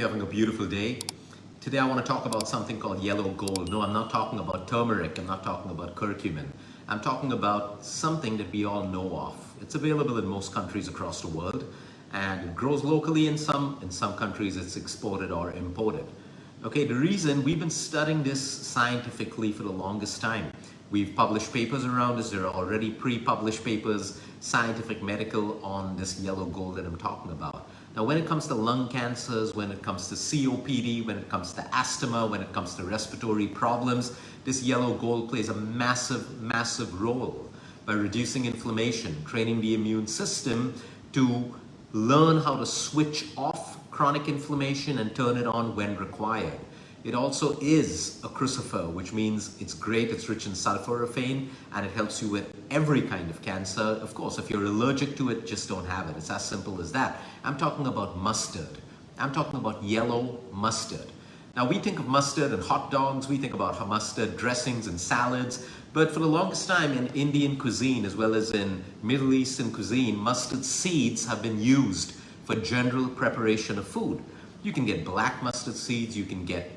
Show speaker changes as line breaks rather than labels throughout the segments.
you're having a beautiful day. Today I want to talk about something called yellow gold. No, I'm not talking about turmeric. I'm not talking about curcumin. I'm talking about something that we all know of. It's available in most countries across the world, and it grows locally in some countries it's exported or imported. Okay, the reason we've been studying this scientifically for the longest time. We've published papers around this. There are already pre-published papers, scientific, medical, on this yellow gold that I'm talking about. Now, when it comes to lung cancers, when it comes to COPD, when it comes to asthma, when it comes to respiratory problems, this yellow gold plays a massive, massive role by reducing inflammation, training the immune system to learn how to switch off chronic inflammation and turn it on when required. It also is a crucifer, which means it's great, it's rich in sulforaphane, and it helps you with every kind of cancer. Of course, if you're allergic to it, just don't have it. It's as simple as that. I'm talking about mustard. I'm talking about yellow mustard. Now, we think of mustard and hot dogs, we think about mustard dressings and salads, but for the longest time in Indian cuisine, as well as in Middle Eastern cuisine, mustard seeds have been used for general preparation of food. You can get black mustard seeds, you can get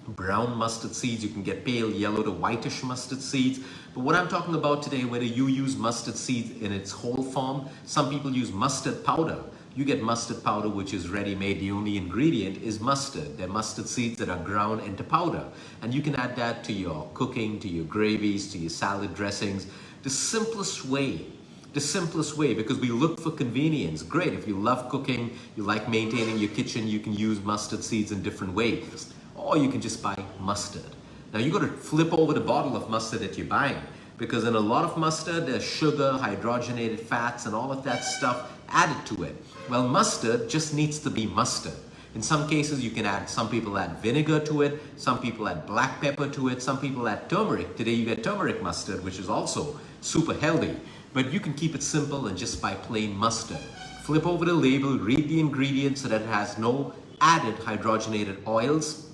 brown mustard seeds, you can get pale yellow to whitish mustard seeds. But what I'm talking about today, whether you use mustard seeds in its whole form, some people use mustard powder. You get mustard powder, which is ready-made. The only ingredient is mustard. They're mustard seeds that are ground into powder. And you can add that to your cooking, to your gravies, to your salad dressings. The simplest way, because we look for convenience. Great, if you love cooking, you like maintaining your kitchen, you can use mustard seeds in different ways. Or you can just buy mustard. Now you got to flip over the bottle of mustard that you're buying, because in a lot of mustard there's sugar, hydrogenated fats, and all of that stuff added to it. Well, mustard just needs to be mustard. In some cases you can add, some people add vinegar to it, some people add black pepper to it, some people add turmeric. Today you get turmeric mustard, which is also super healthy. But you can keep it simple and just buy plain mustard. Flip over the label, read the ingredients so that it has no added hydrogenated oils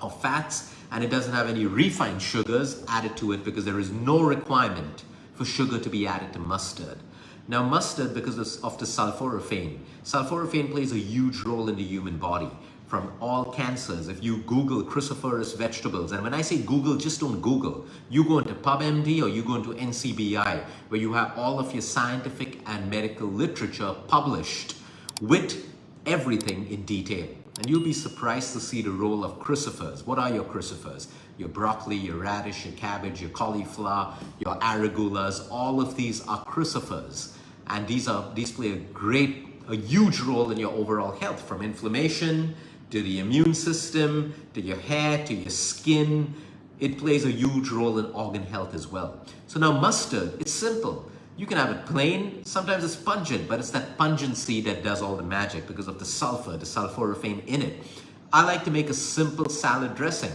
or fats, and it doesn't have any refined sugars added to it, because there is no requirement for sugar to be added to mustard. Now, mustard, because of the sulforaphane plays a huge role in the human body from all cancers. If you Google cruciferous vegetables, and when I say Google, just don't Google. You go into PubMD or you go into NCBI, where you have all of your scientific and medical literature published with everything in detail. And you'll be surprised to see the role of crucifers. What are your crucifers? Your broccoli, your radish, your cabbage, your cauliflower, your arugula, all of these are crucifers. And these play a huge role in your overall health, from inflammation to the immune system, to your hair, to your skin. It plays a huge role in organ health as well. So now mustard, it's simple. You can have it plain, sometimes it's pungent, but it's that pungency that does all the magic because of the sulfur, the sulforaphane in it. I like to make a simple salad dressing.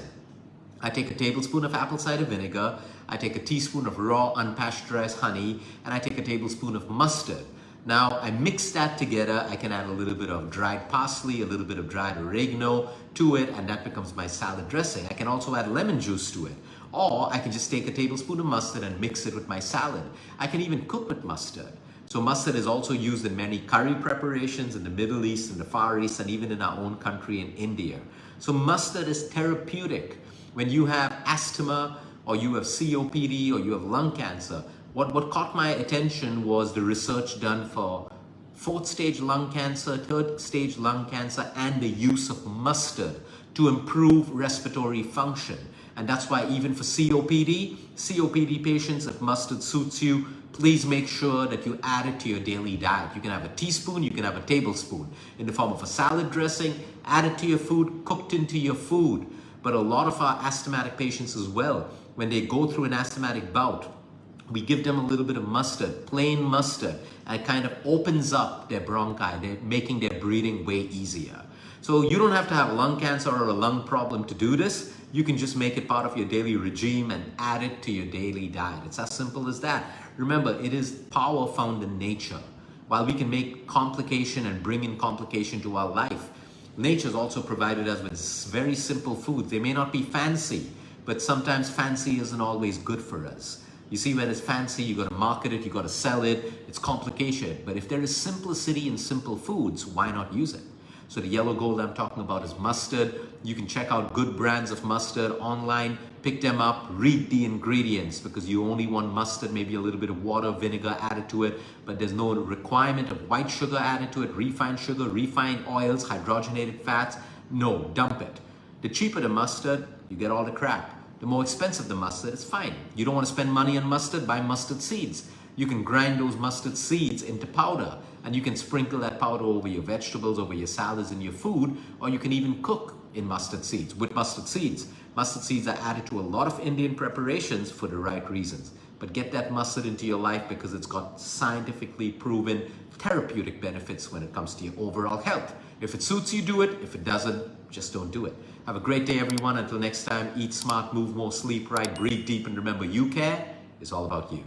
I take a tablespoon of apple cider vinegar, I take a teaspoon of raw unpasteurized honey, and I take a tablespoon of mustard. Now, I mix that together. I can add a little bit of dried parsley, a little bit of dried oregano to it, and that becomes my salad dressing. I can also add lemon juice to it. Or I can just take a tablespoon of mustard and mix it with my salad. I can even cook with mustard. So mustard is also used in many curry preparations in the Middle East, in the Far East, and even in our own country in India. So mustard is therapeutic. When you have asthma, or you have COPD, or you have lung cancer, what caught my attention was the research done for 4th stage lung cancer, 3rd stage lung cancer, and the use of mustard to improve respiratory function. And that's why even for COPD patients, if mustard suits you, please make sure that you add it to your daily diet. You can have a teaspoon, you can have a tablespoon in the form of a salad dressing, add it to your food, cooked into your food. But a lot of our asthmatic patients as well, when they go through an asthmatic bout, we give them a little bit of mustard, plain mustard, and it kind of opens up their bronchi, they're making their breathing way easier. So you don't have to have lung cancer or a lung problem to do this. You can just make it part of your daily regime and add it to your daily diet. It's as simple as that. Remember, it is power found in nature. While we can make complication and bring in complication to our life, nature's also provided us with very simple foods. They may not be fancy, but sometimes fancy isn't always good for us. You see, when it's fancy, you got to market it, you got to sell it, it's complication. But if there is simplicity in simple foods, why not use it? So the yellow gold I'm talking about is mustard. You can check out good brands of mustard online, pick them up, read the ingredients, because you only want mustard, maybe a little bit of water, vinegar added to it, but there's no requirement of white sugar added to it, refined sugar, refined oils, hydrogenated fats. No, dump it. The cheaper the mustard, you get all the crap. The more expensive the mustard, it's fine. You don't want to spend money on mustard, buy mustard seeds. You can grind those mustard seeds into powder, and you can sprinkle that powder over your vegetables, over your salads and your food, or you can even cook in mustard seeds, with mustard seeds. Mustard seeds are added to a lot of Indian preparations for the right reasons. But get that mustard into your life because it's got scientifically proven therapeutic benefits when it comes to your overall health. If it suits you, do it. If it doesn't, just don't do it. Have a great day, everyone. Until next time, eat smart, move more, sleep right, breathe deep, and remember, you care. It's all about you.